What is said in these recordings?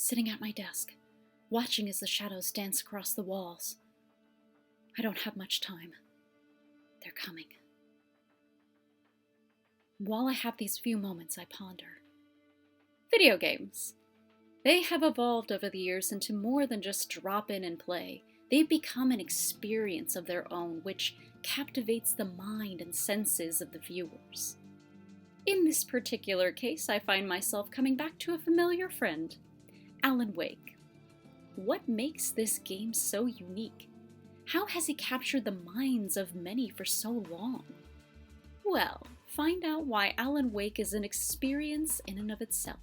sitting at my desk, watching as the shadows dance across the walls. I don't have much time. They're coming. While I have these few moments, I ponder. Video games. They have evolved over the years into more than just drop in and play. They've become an experience of their own, which captivates the mind and senses of the viewers. In this particular case, I find myself coming back to a familiar friend, Alan Wake. What makes this game so unique? How has he captured the minds of many for so long? Well, find out why Alan Wake is an experience in and of itself.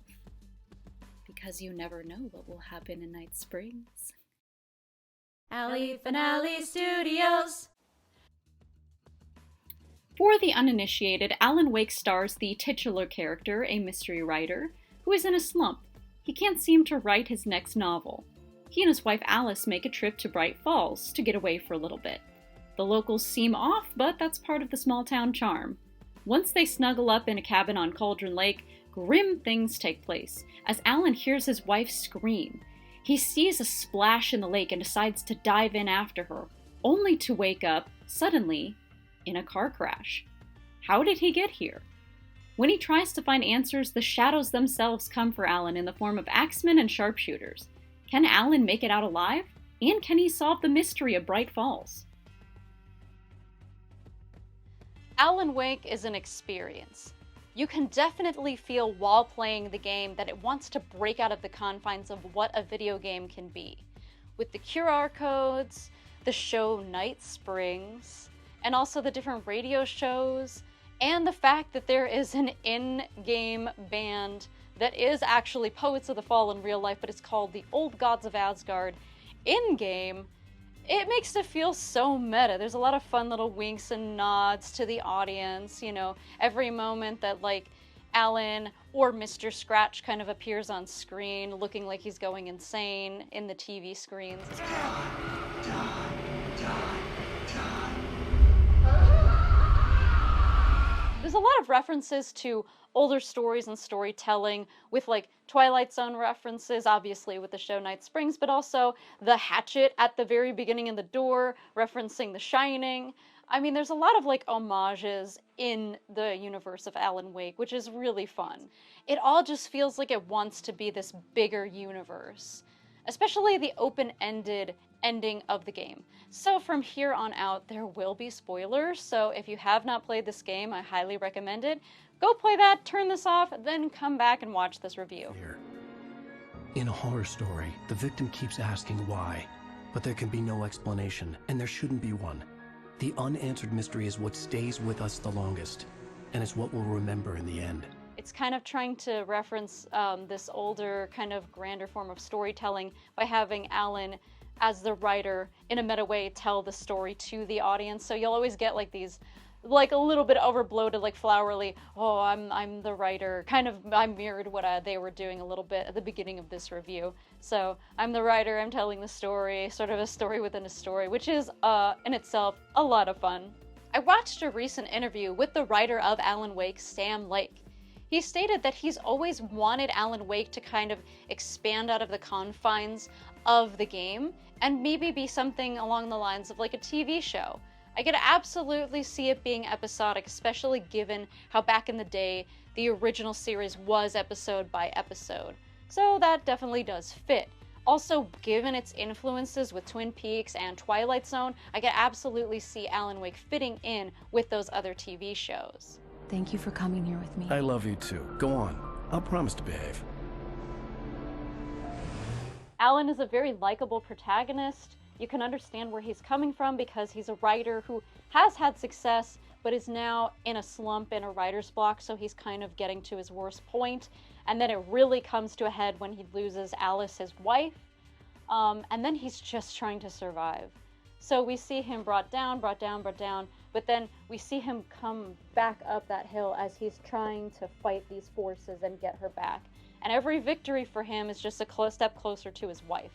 Because you never know what will happen in Night Springs. Allie Finale Studios. For the uninitiated, Alan Wake stars the titular character, a mystery writer, who is in a slump. He can't seem to write his next novel. He and his wife Alice make a trip to Bright Falls to get away for a little bit. The locals seem off, but that's part of the small town charm. Once they snuggle up in a cabin on Cauldron Lake, grim things take place, as Alan hears his wife scream. He sees a splash in the lake and decides to dive in after her, only to wake up, suddenly, in a car crash. How did he get here? When he tries to find answers, the shadows themselves come for Alan in the form of axemen and sharpshooters. Can Alan make it out alive? And can he solve the mystery of Bright Falls? Alan Wake is an experience. You can definitely feel while playing the game that it wants to break out of the confines of what a video game can be. With the QR codes, the show Night Springs, and also the different radio shows, and the fact that there is an in-game band that is actually Poets of the Fall in real life, but it's called the Old Gods of Asgard in-game, it makes it feel so meta. There's a lot of fun little winks and nods to the audience, you know, every moment that, like, Alan or Mr. Scratch kind of appears on screen looking like he's going insane in the TV screens. There's a lot of references to older stories and storytelling with, like, Twilight Zone references, obviously with the show Night Springs, but also the hatchet at the very beginning of the door, referencing The Shining. I mean, there's a lot of, like, homages in the universe of Alan Wake, which is really fun. It all just feels like it wants to be this bigger universe, especially the open-ended ending of the game. So from here on out, there will be spoilers, so if you have not played this game, I highly recommend it. Go play that, turn this off, then come back and watch this review. In a horror story, the victim keeps asking why, but there can be no explanation, and there shouldn't be one. The unanswered mystery is what stays with us the longest, and it's what we'll remember in the end. It's kind of trying to reference this older, kind of grander form of storytelling by having Alan, as the writer, in a meta way, tell the story to the audience. So you'll always get, like, these, like, a little bit overbloated, like, flowery, oh, I'm the writer. Kind of, I mirrored what they were doing a little bit at the beginning of this review. So, I'm the writer, I'm telling the story, sort of a story within a story, which is, in itself, a lot of fun. I watched a recent interview with the writer of Alan Wake, Sam Lake. He stated that he's always wanted Alan Wake to kind of expand out of the confines of the game, and maybe be something along the lines of, like, a TV show. I could absolutely see it being episodic, especially given how back in the day, the original series was episode by episode. So that definitely does fit. Also, given its influences with Twin Peaks and Twilight Zone, I could absolutely see Alan Wake fitting in with those other TV shows. Thank you for coming here with me. I love you too. Go on. I'll promise to behave. Alan is a very likable protagonist. You can understand where he's coming from because he's a writer who has had success, but is now in a slump, in a writer's block, so he's kind of getting to his worst point. And then it really comes to a head when he loses Alice, his wife, and then he's just trying to survive. So we see him brought down, but then we see him come back up that hill as he's trying to fight these forces and get her back. And every victory for him is just a step closer to his wife.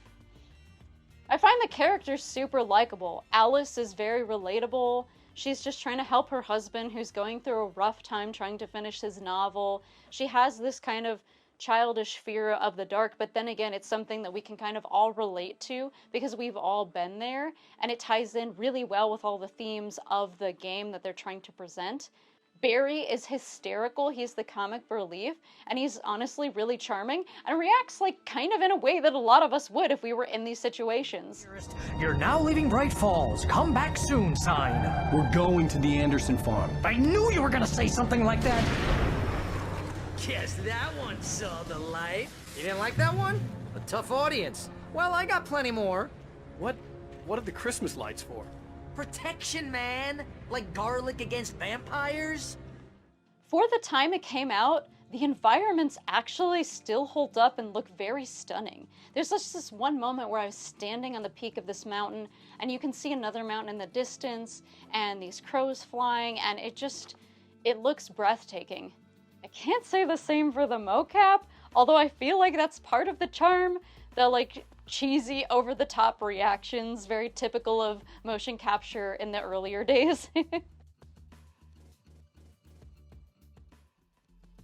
I find the characters super likable. Alice is very relatable. She's just trying to help her husband who's going through a rough time trying to finish his novel. She has this kind of childish fear of the dark, but then again, it's something that we can kind of all relate to because we've all been there, and it ties in really well with all the themes of the game that they're trying to present. Barry is hysterical, he's the comic relief, and he's honestly really charming, and reacts like kind of in a way that a lot of us would if we were in these situations. You're now leaving Bright Falls. Come back soon, sign. We're going to the Anderson farm. I knew you were gonna say something like that. Guess that one saw the light. You didn't like that one? A tough audience. Well, I got plenty more. What are the Christmas lights for? Protection, man! Like garlic against vampires? For the time it came out, the environments actually still hold up and look very stunning. There's just this one moment where I was standing on the peak of this mountain, and you can see another mountain in the distance, and these crows flying, and it looks breathtaking. I can't say the same for the mocap, although I feel like that's part of the charm. The like cheesy, over-the-top reactions, very typical of motion capture in the earlier days.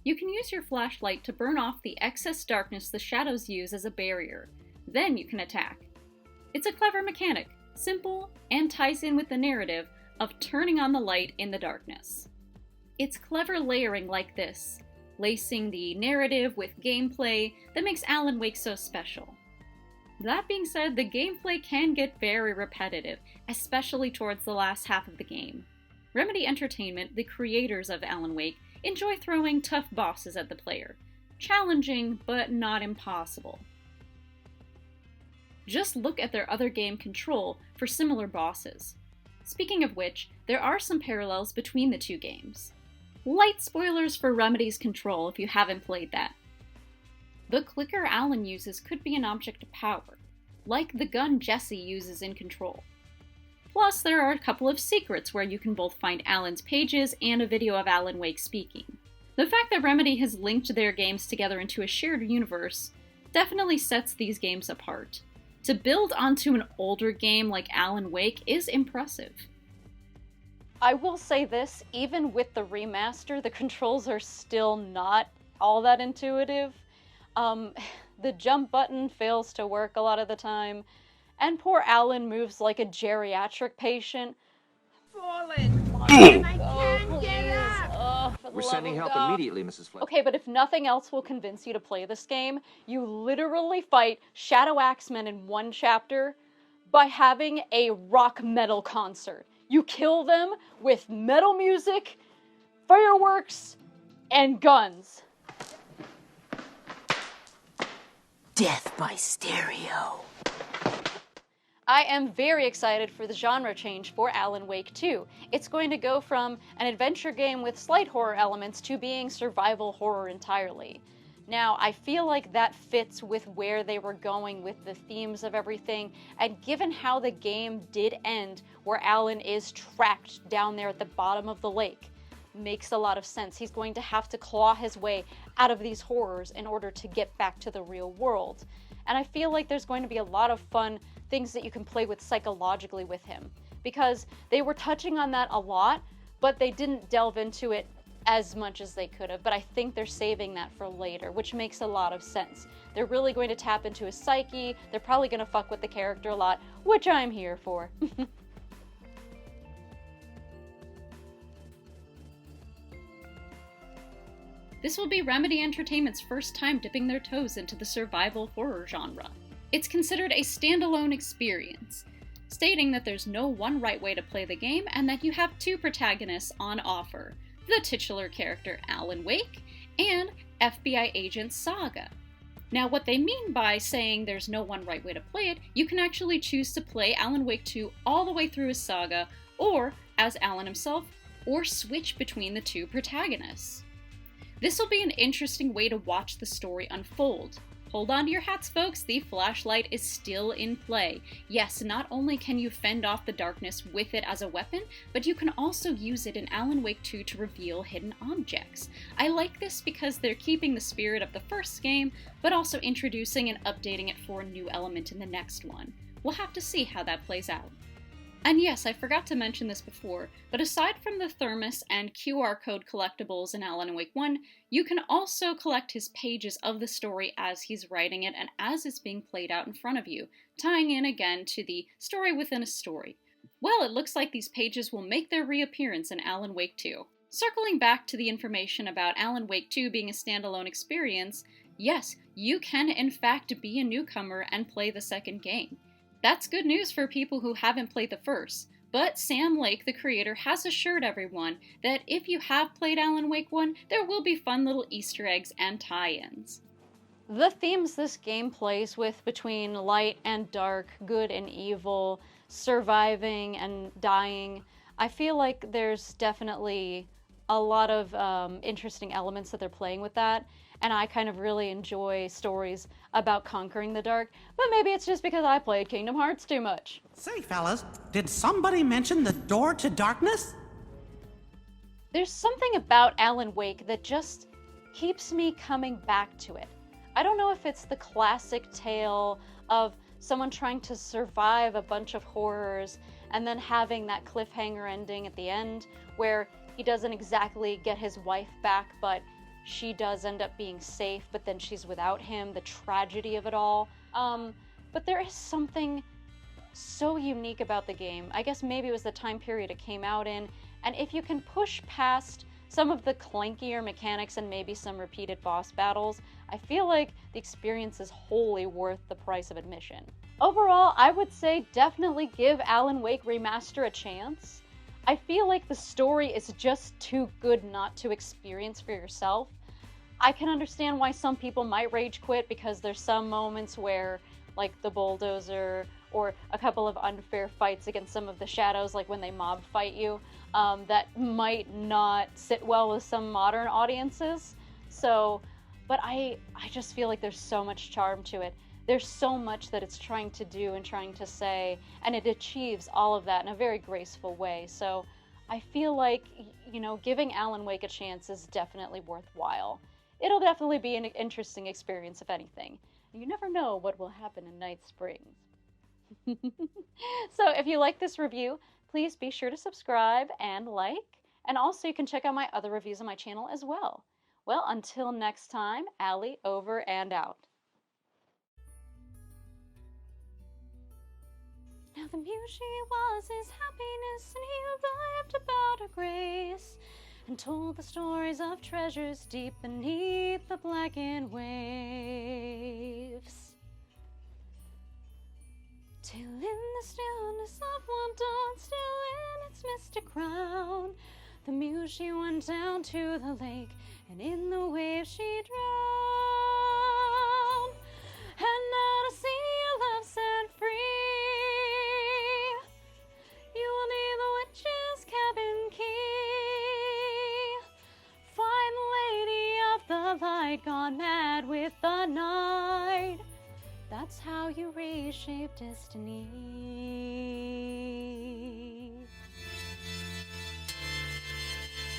You can use your flashlight to burn off the excess darkness the shadows use as a barrier. Then you can attack. It's a clever mechanic, simple, and ties in with the narrative of turning on the light in the darkness. It's clever layering like this, lacing the narrative with gameplay that makes Alan Wake so special. That being said, the gameplay can get very repetitive, especially towards the last half of the game. Remedy Entertainment, the creators of Alan Wake, enjoy throwing tough bosses at the player. Challenging, but not impossible. Just look at their other game Control for similar bosses. Speaking of which, there are some parallels between the two games. Light spoilers for Remedy's Control if you haven't played that. The clicker Alan uses could be an object of power, like the gun Jesse uses in Control. Plus, there are a couple of secrets where you can both find Alan's pages and a video of Alan Wake speaking. The fact that Remedy has linked their games together into a shared universe definitely sets these games apart. To build onto an older game like Alan Wake is impressive. I will say this, even with the remaster, the controls are still not all that intuitive. The jump button fails to work a lot of the time, and poor Alan moves like a geriatric patient. Fallen! And I can't get up! We're sending help immediately, Mrs. Flint. Okay, but if nothing else will convince you to play this game, you literally fight Shadow Axemen in one chapter by having a rock metal concert. You kill them with metal music, fireworks, and guns. Death by stereo. I am very excited for the genre change for Alan Wake 2. It's going to go from an adventure game with slight horror elements to being survival horror entirely. Now, I feel like that fits with where they were going with the themes of everything, and given how the game did end, where Alan is trapped down there at the bottom of the lake, makes a lot of sense. He's going to have to claw his way out of these horrors in order to get back to the real world. And I feel like there's going to be a lot of fun things that you can play with psychologically with him, because they were touching on that a lot, but they didn't delve into it as much as they could have. But I think they're saving that for later, which makes a lot of sense. They're really going to tap into his psyche. They're probably going to fuck with the character a lot, which I'm here for. This will be Remedy Entertainment's first time dipping their toes into the survival horror genre. It's considered a standalone experience, stating that there's no one right way to play the game and that you have two protagonists on offer, the titular character Alan Wake and FBI agent Saga. Now, what they mean by saying there's no one right way to play it, you can actually choose to play Alan Wake 2 all the way through as Saga, or as Alan himself, or switch between the two protagonists. This will be an interesting way to watch the story unfold. Hold on to your hats, folks, the flashlight is still in play. Yes, not only can you fend off the darkness with it as a weapon, but you can also use it in Alan Wake 2 to reveal hidden objects. I like this because they're keeping the spirit of the first game, but also introducing and updating it for a new element in the next one. We'll have to see how that plays out. And yes, I forgot to mention this before, but aside from the thermos and QR code collectibles in Alan Wake 1, you can also collect his pages of the story as he's writing it and as it's being played out in front of you, tying in again to the story within a story. Well, it looks like these pages will make their reappearance in Alan Wake 2. Circling back to the information about Alan Wake 2 being a standalone experience, yes, you can in fact be a newcomer and play the second game. That's good news for people who haven't played the first, but Sam Lake, the creator, has assured everyone that if you have played Alan Wake 1, there will be fun little Easter eggs and tie-ins. The themes this game plays with between light and dark, good and evil, surviving and dying, I feel like there's definitely a lot of interesting elements that they're playing with that. And I kind of really enjoy stories about conquering the dark, but maybe it's just because I played Kingdom Hearts too much. Say, fellas, did somebody mention the door to darkness? There's something about Alan Wake that just keeps me coming back to it. I don't know if it's the classic tale of someone trying to survive a bunch of horrors and then having that cliffhanger ending at the end where he doesn't exactly get his wife back, but she does end up being safe, but then she's without him, the tragedy of it all. But there is something so unique about the game. I guess maybe it was the time period it came out in, and if you can push past some of the clankier mechanics and maybe some repeated boss battles, I feel like the experience is wholly worth the price of admission. Overall, I would say definitely give Alan Wake Remaster a chance. I feel like the story is just too good not to experience for yourself. I can understand why some people might rage quit because there's some moments where, like the bulldozer or a couple of unfair fights against some of the shadows, like when they mob fight you, that might not sit well with some modern audiences. So, but I just feel like there's so much charm to it. There's so much that it's trying to do and trying to say, and it achieves all of that in a very graceful way. So I feel like, you know, giving Alan Wake a chance is definitely worthwhile. It'll definitely be an interesting experience, if anything. You never know what will happen in Night Springs. So if you like this review, please be sure to subscribe and like, and also you can check out my other reviews on my channel as well. Well, until next time, Allie over and out. Now the Mushi was his happiness, and he arrived about a grace, and told the stories of treasures deep beneath the blackened waves. Till in the stillness of one dawn, still in its mystic crown, the Mushi went down to the lake, and in the waves she drowned. And now to see love set free, you will need the witch's cabin key. Find the lady of the light, gone mad with the night. That's how you reshape destiny.